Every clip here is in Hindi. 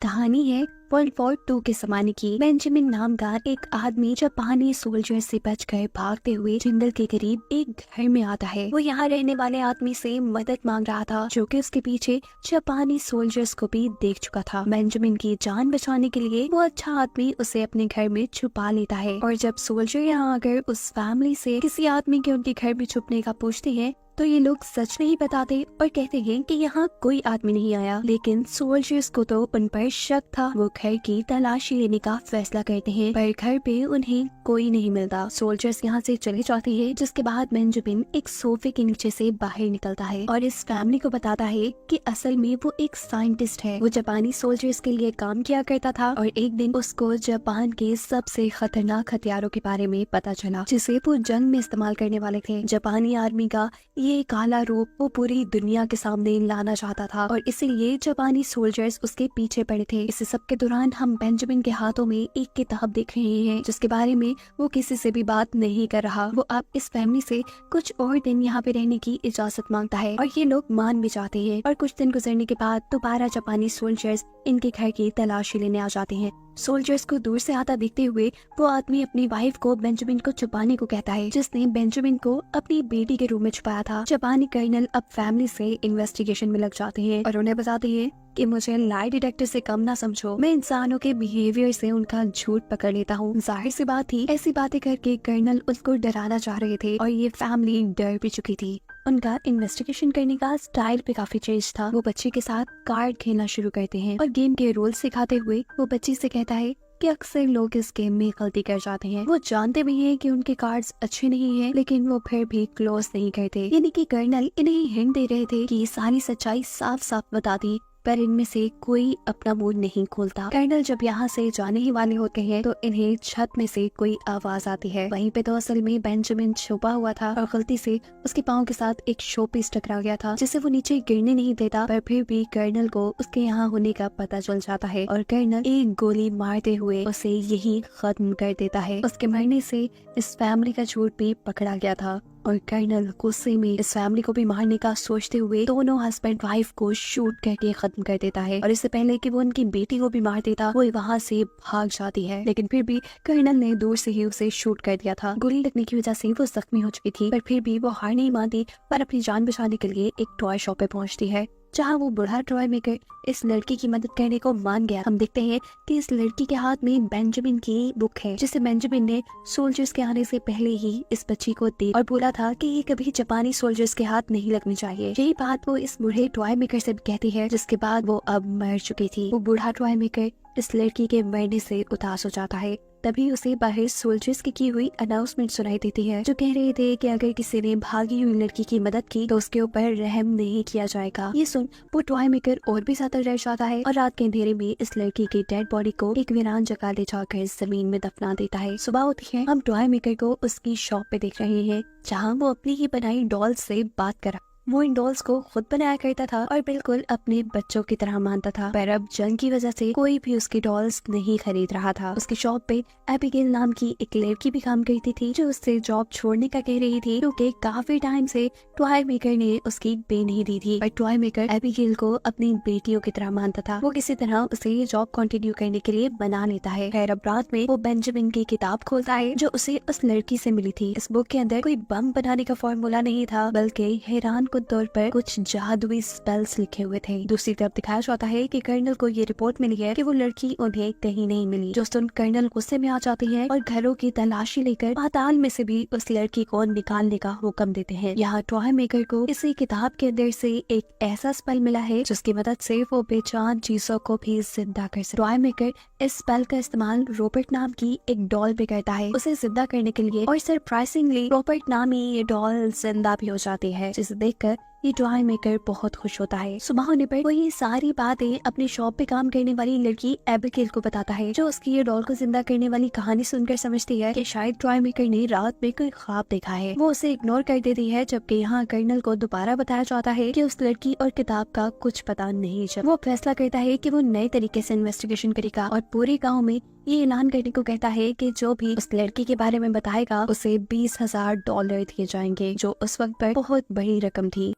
कहानी है वर्ल्ड वॉर 2 के जमाने की। बेंजामिन नाम का एक आदमी जापानी सोल्जर से बचकर भागते हुए जंगल के करीब एक घर में आता है। वो यहाँ रहने वाले आदमी से मदद मांग रहा था, जो कि उसके पीछे जापानी सोल्जर्स को भी देख चुका था। बेंजामिन की जान बचाने के लिए वो अच्छा आदमी उसे अपने घर में छुपा लेता है। और जब सोल्जर यहाँ आकर उस फैमिली से किसी आदमी के उनके घर में छुपने का पूछते हैं, तो ये लोग सच नहीं बताते और कहते हैं कि यहाँ कोई आदमी नहीं आया। लेकिन सोल्जर्स को तो उन पर शक था। वो घर की तलाशी लेने का फैसला करते हैं, पर घर पे उन्हें कोई नहीं मिलता। सोल्जर्स यहाँ से चले जाते हैं, जिसके बाद बेंजामिन एक सोफे के नीचे से बाहर निकलता है और इस फैमिली को बताता है कि असल में वो एक साइंटिस्ट है। वो जापानी सोल्जर्स के लिए काम किया करता था और एक दिन उसको जापान के सबसे खतरनाक हथियारों के बारे में पता चला, जिसे वो जंग में इस्तेमाल करने वाले थे। जापानी आर्मी का ये काला रूप वो पूरी दुनिया के सामने लाना चाहता था और इसीलिए जापानी सोल्जर्स उसके पीछे पड़े थे। इस सब के दौरान हम बेंजामिन के हाथों में एक किताब देख रहे हैं, जिसके बारे में वो किसी से भी बात नहीं कर रहा। वो अब इस फैमिली से कुछ और दिन यहाँ पे रहने की इजाजत मांगता है और ये लोग मान भी जाते हैं। और कुछ दिन गुजरने के बाद दोबारा जापानी सोल्जर्स इनके घर की तलाशी लेने आ जाते हैं। सोल्जर्स को दूर से आता देखते हुए वो आदमी अपनी वाइफ को बेंजामिन को छुपाने को कहता है, जिसने बेंजामिन को अपनी बेटी के रूम में छुपाया था। जापानी कर्नल अब फैमिली से इन्वेस्टिगेशन में लग जाते हैं और उन्हें बताते हैं कि मुझे लाई डिटेक्टर से कम ना समझो, मैं इंसानों के बिहेवियर से उनका झूठ पकड़ लेता हूँ। जाहिर सी बात थी, ऐसी बातें करके कर्नल उसको डराना चाह रहे थे और ये फैमिली डर भी चुकी थी। उनका इन्वेस्टिगेशन करने का स्टाइल पे काफी चेंज था। वो बच्ची के साथ कार्ड खेलना शुरू करते हैं और गेम के रूल सिखाते हुए वो बच्ची से कहता है कि अक्सर लोग इस गेम में गलती कर जाते हैं। वो जानते भी हैं कि उनके कार्ड्स अच्छे नहीं हैं, लेकिन वो फिर भी क्लोज नहीं करते। यानी कि कर्नल इन्हें हिंट दे रहे थे कि सारी सच्चाई साफ साफ बता दी, पर इनमें से कोई अपना मुंह नहीं खोलता। कर्नल जब यहाँ से जाने ही वाले होते हैं तो इन्हें छत में से कोई आवाज आती है। वहीं पे तो असल में बेंजामिन छुपा हुआ था और गलती से उसके पाँव के साथ एक शोपीस टकरा गया था, जिसे वो नीचे गिरने नहीं देता। पर फिर भी कर्नल को उसके यहाँ होने का पता चल जाता है और कर्नल एक गोली मारते हुए उसे यही खत्म कर देता है। उसके मरने से इस फैमिली का झूठ भी पकड़ा गया था और कर्नल गुस्से में इस फैमिली को भी मारने का सोचते हुए दोनों हस्बैंड वाइफ को शूट करके खत्म कर देता है। और इससे पहले कि वो उनकी बेटी को भी मार देता, वो वहाँ से भाग जाती है। लेकिन फिर भी कर्नल ने दूर से ही उसे शूट कर दिया था। गोली लगने की वजह से वो जख्मी हो चुकी थी, पर फिर भी वो हार नहीं मानती पर अपनी जान बचाने के लिए एक टॉय शॉप पे पहुँचती है, जहाँ वो बूढ़ा टॉय मेकर इस लड़की की मदद करने को मान गया। हम देखते हैं कि इस लड़की के हाथ में बेंजामिन की बुक है, जिसे बेंजामिन ने सोल्जर्स के आने से पहले ही इस बच्ची को दी और बोला था कि ये कभी जापानी सोल्जर्स के हाथ नहीं लगनी चाहिए। यही बात वो इस बूढ़े टॉय मेकर से भी कहती है, जिसके बाद वो अब मर चुकी थी। वो बूढ़ा टॉय मेकर इस लड़की के मरने से उदास हो जाता है। तभी उसे बाहर सोल्जर्स की हुई अनाउंसमेंट सुनाई देती है, जो कह रहे थे कि अगर किसी ने भागी हुई लड़की की मदद की तो उसके ऊपर रहम नहीं किया जाएगा। ये सुन वो टॉय मेकर और भी ज्यादा डर जाता है और रात के अंधेरे में इस लड़की की डेड बॉडी को एक वीरान जगह ले जाकर जमीन में दफना देता है। सुबह होती है, हम टॉय मेकर को उसकी शॉप पे देख रहे हैं, जहाँ वो अपनी ही बनाई डॉल से बात कर। वो इन डॉल्स को खुद बनाया करता था और बिल्कुल अपने बच्चों की तरह मानता था, पर अब जंग की वजह से कोई भी उसकी डॉल्स नहीं खरीद रहा था। उसकी शॉप पे एबिगेल नाम की एक लड़की भी काम करती थी, जो उससे जॉब छोड़ने का कह रही थी, क्योंकि काफी टाइम से टॉय मेकर ने उसकी पे नहीं दी थी। और टॉय मेकर एबिगेल को अपनी बेटियों की तरह मानता था। वो किसी तरह उसे ये जॉब कंटिन्यू करने के लिए बना लेता है। खैर अब रात में वो बेंजामिन की किताब खोलता है, जो उसे उस लड़की से मिली थी। इस बुक के अंदर कोई बम बनाने का फॉर्मूला नहीं था, बल्कि हैरान तौर पर कुछ जादुई स्पेल्स लिखे हुए थे। दूसरी तरफ दिखाया जाता है कि कर्नल को ये रिपोर्ट मिली है कि वो लड़की उन्हें कहीं नहीं मिली, जो सुन कर्नल गुस्से में आ जाते हैं और घरों की तलाशी लेकर पाताल में से भी उस लड़की को निकालने का हुक्म देते हैं। यहाँ टॉय मेकर को इसी किताब के अंदर से एक ऐसा स्पेल मिला है, जिसकी मदद से वो बेजान चीजों को भी जिंदा कर सकता है। टॉय मेकर इस स्पेल का इस्तेमाल रॉबर्ट नाम की एक डॉल पे करता है उसे जिंदा करने के लिए, और सरप्राइजिंगली रॉबर्ट नामी ये डॉल जिंदा भी हो जाती है, जिसे देखकर ये टॉय मेकर बहुत खुश होता है। सुबह होने पर वो ये सारी बातें अपनी शॉप पे काम करने वाली लड़की एबिगेल को बताता है, जो उसकी ये डॉल को जिंदा करने वाली कहानी सुनकर समझती है कि शायद टॉय मेकर ने रात में कोई ख्वाब देखा है। वो उसे इग्नोर कर देती है, जबकि यहाँ कर्नल को दोबारा बताया जाता है कि उस लड़की और किताब का कुछ पता नहीं चला। वो फैसला करता है कि वो नए तरीके से इन्वेस्टिगेशन करेगा और पूरे गाँव में ये ऐलान करने को कहता है कि जो भी उस लड़की के बारे में बताएगा उसे $20,000 दिए जाएंगे, जो उस वक्त पर बहुत बड़ी रकम थी।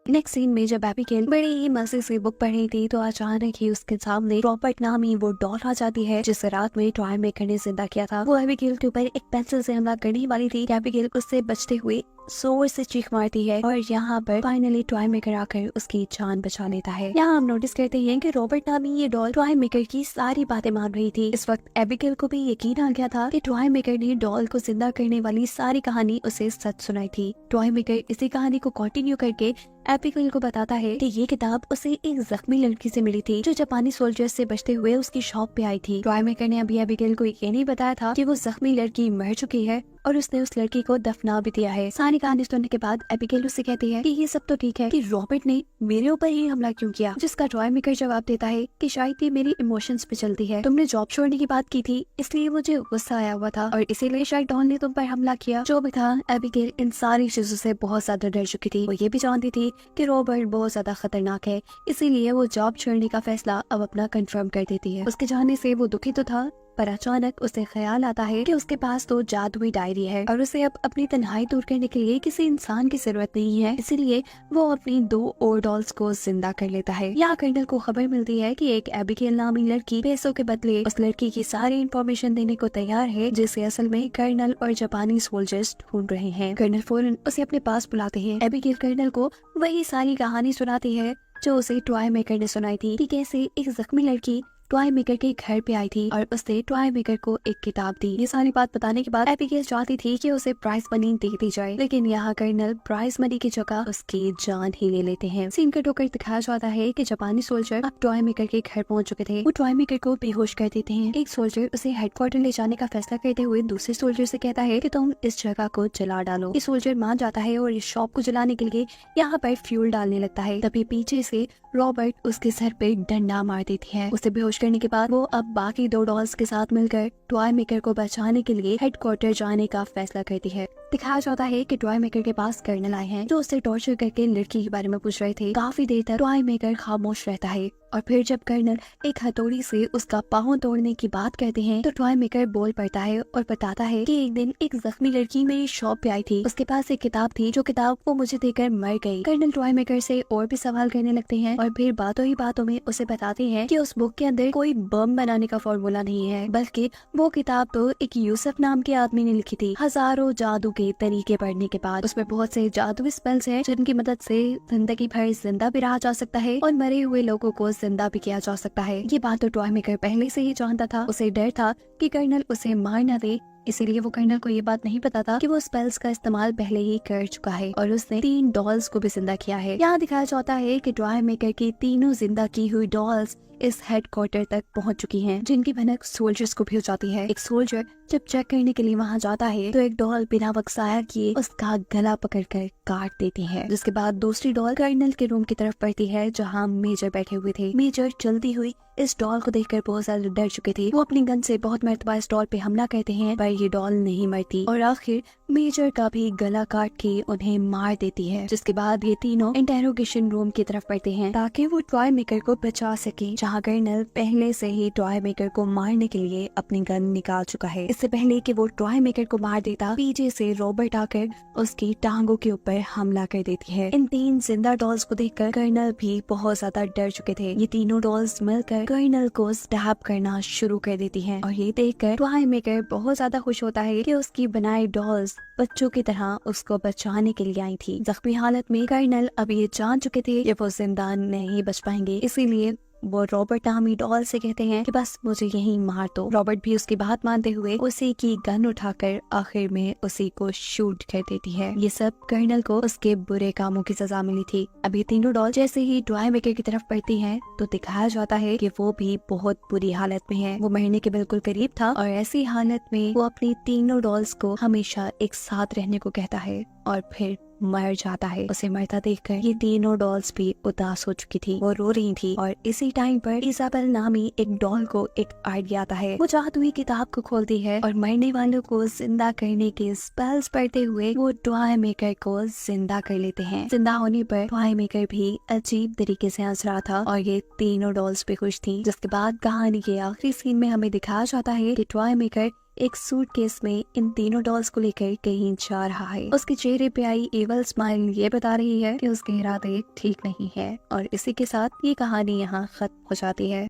नेक्स्ट सीन में जब एबिगेल बड़ी ही मजे से बुक पढ़ रही थी तो अचानक ही उसके सामने रॉबर्ट नामी वो डॉल आ जाती है जिसे रात में टॉय मेकर ने जिंदा किया था। वो एबिगेल के ऊपर एक पेंसिल से हमला करने वाली थी। एबिगेल उससे बचते हुए जोर से चीख मारती है और यहाँ पर फाइनली टॉय मेकर आकर उसकी जान बचा लेता है। यहाँ हम नोटिस करते हैं कि रॉबर्ट नामी ये डॉल टॉय मेकर की सारी बातें मान रही थी। इस वक्त एबिगेल को भी यकीन आ गया था कि टॉय मेकर ने डॉल को जिंदा करने वाली सारी कहानी उसे सच सुनाई थी। टॉय मेकर इसी कहानी को कंटिन्यू करके एबिगेल को बताता है कि ये किताब उसे एक जख्मी लड़की से मिली थी जो जापानी सोल्जर्स से बचते हुए उसकी शॉप पे आई थी। टॉय मेकर ने अभी एबिगेल को ये नहीं बताया था कि वो जख्मी लड़की मर चुकी है और उसने उस लड़की को दफना भी दिया है। सारी कहानी सुनने के बाद एबिगेल उससे कहती है कि ये सब तो ठीक है कि रॉबर्ट ने मेरे ऊपर ही हमला क्यों किया, जिसका टॉय मेकर जवाब देता है कि शायद ये मेरी इमोशंस पे चलती है। तुमने जॉब छोड़ने की बात की थी इसलिए मुझे गुस्सा आया हुआ था और इसीलिए शायद डॉन ने तुम पर हमला किया। जो भी था एबिगेल इन सारी चीजों से बहुत ज्यादा डर चुकी थी। वो ये भी जानती थी कि रॉबर्ट बहुत ज्यादा खतरनाक है, इसीलिए वो जॉब छोड़ने का फैसला अब अपना कंफर्म कर देती है। उसके जाने से वो दुखी तो था पर अचानक उसे ख्याल आता है कि उसके पास तो जादुई डायरी है और उसे अब अपनी तन्हाई दूर करने के लिए किसी इंसान की जरूरत नहीं है। इसीलिए वो अपनी 2 और डॉल्स को जिंदा कर लेता है। यहाँ कर्नल को खबर मिलती है कि एक एबिगेल नामी लड़की पैसों के बदले उस लड़की की सारी इंफॉर्मेशन देने को तैयार है जिसे असल में कर्नल और जापानी सोल्जर्स ढूंढ रहे हैं। कर्नल फौरन उसे अपने पास बुलाते हैं। एबिगेल कर्नल को वही सारी कहानी सुनाती है जो उसे टॉय मेकर ने सुनाई थी कि कैसे एक जख्मी लड़की टॉय मेकर के घर पे आई थी और उसने टॉय मेकर को एक किताब दी। ये सारी बात बताने के बाद एबिगेल चाहती थी कि उसे प्राइज मनी दे दी जाए, लेकिन यहाँ कर्नल प्राइज मनी की जगह उसकी जान ही ले लेते हैं। सीन कट होकर दिखाया जाता है कि जापानी सोल्जर अब टॉय मेकर के घर पहुंच चुके थे। वो टॉय मेकर को बेहोश कर देते हैं। एक सोल्जर उसे हेडक्वार्टर ले जाने का फैसला करते हुए दूसरे सोल्जर से कहता है कि तुम इस जगह को जला डालो। ये सोल्जर मान जाता है और इस शॉप को जलाने के लिए यहाँ पर फ्यूल डालने लगता है। तभी पीछे से रॉबर्ट उसके सर पे डंडा मार देती है। उसे बेहोश करने के बाद वो अब बाकी 2 डॉल्स के साथ मिलकर टॉय मेकर को बचाने के लिए हेडक्वार्टर जाने का फैसला करती है। दिखाया जाता है कि टॉय मेकर के पास कर्नल आए हैं जो उससे टॉर्चर करके लड़की के बारे में पूछ रहे थे। काफी देर तक टॉय मेकर खामोश रहता है और फिर जब कर्नल एक हथौड़ी से उसका पाँव तोड़ने की बात कहते हैं तो टॉय मेकर बोल पड़ता है और बताता है कि एक दिन एक जख्मी लड़की मेरी शॉप पे आई थी। उसके पास एक किताब थी जो किताब वो मुझे देकर मर गई। कर्नल टॉय मेकर से और भी सवाल करने लगते हैं और फिर बातों ही बातों में उसे बताते हैं कि उस बुक के अंदर कोई बम बनाने का फॉर्मूला नहीं है, बल्कि वो किताब तो एक यूसुफ नाम के आदमी ने लिखी थी। हजारों जादू के तरीके पढ़ने के बाद उसमें बहुत से जादुई स्पेल्स हैं जिनकी मदद से जिंदगी भर जिंदा भी रहा जा सकता है और मरे हुए लोगों को जिंदा भी किया जा सकता है। ये बात तो टॉय मेकर पहले से ही जानता था। उसे डर था कि कर्नल उसे मार न दे, इसीलिए वो कर्नल को ये बात नहीं पता था कि वो स्पेल्स का इस्तेमाल पहले ही कर चुका है और उसने 3 डॉल्स को भी जिंदा किया है। यहाँ दिखाया जाता है कि टॉय मेकर की तीनों जिंदा की हुई डॉल्स इस हेडक्वार्टर तक पहुंच चुकी हैं, जिनकी भनक सोल्जर्स को भी हो जाती है। एक सोल्जर जब चेक करने के लिए वहां जाता है तो एक डॉल बिना वक्त जाया किए उसका गला पकड़कर काट देती है, जिसके बाद दूसरी डॉल कर्नल के रूम की तरफ बढ़ती है जहां मेजर बैठे हुए थे। मेजर चलती हुई इस डॉल को देखकर बहुत ज्यादा डर चुके थे। वो अपनी गन से बहुत मरतबा इस डॉल पे हमला करते हैं पर ये डॉल नहीं मरती और आखिर मेजर का भी गला काट के उन्हें मार देती है, जिसके बाद ये तीनों इंटेरोगेशन रूम की तरफ बढ़ते हैं ताकि वो टॉय मेकर को बचा सके, जहाँ कर्नल पहले से ही टॉय मेकर को मारने के लिए अपनी गन निकाल चुका है। इससे पहले कि वो टॉय मेकर को मार देता, पीछे से रॉबर्ट आकर उसकी टांगों के ऊपर हमला कर देती है। इन 3 जिंदा डॉल्स को देखकर कर्नल भी बहुत ज्यादा डर चुके थे। ये तीनों डॉल्स मिलकर कर्नल को स्टैब करना शुरू कर देती हैं और ये देखकर टॉय मेकर बहुत ज्यादा खुश होता है कि उसकी बनाई डॉल्स बच्चों की तरह उसको बचाने के लिए आई थी। जख्मी हालत में कर्नल अब ये जान चुके थे कि वो जिंदा नहीं बच पाएंगे, इसीलिए वो रॉबर्ट नामी डॉल से कहते हैं कि बस मुझे यहीं मार दो। रॉबर्ट भी उसकी बात मानते हुए उसी की गन उठाकर आखिर में उसी को शूट कर देती है। ये सब कर्नल को उसके बुरे कामों की सजा मिली थी। अब ये तीनों डॉल जैसे ही टॉय मेकर की तरफ बढ़ती हैं तो दिखाया जाता है कि वो भी बहुत बुरी हालत में है। वो मरने के बिल्कुल करीब था और ऐसी हालत में वो अपनी तीनों डॉल्स को हमेशा एक साथ रहने को कहता है और फिर मर जाता है। उसे मरता देखकर ये तीनों डॉल्स भी उदास हो चुकी थी, वो रो रही थी और इसी टाइम पर इजाबेल नामी एक डॉल को एक आइडिया आता है। वो जादुई किताब को खोलती है और मरने वालों को जिंदा करने के स्पेल्स पढ़ते हुए वो टॉय मेकर को जिंदा कर लेते हैं। जिंदा होने पर टॉय मेकर भी अजीब तरीके से हंस रहा था और ये तीनों डॉल्स भी खुश थी। जिसके बाद कहानी के आखिरी सीन में हमें दिखाया जाता है कि टॉय मेकर एक सूटकेस में इन तीनों डॉल्स को लेकर कहीं जा रहा है। उसके चेहरे पे आई एवल स्माइल ये बता रही है कि उसके इरादे ठीक नहीं है। और इसी के साथ ये कहानी यहाँ खत्म हो जाती है।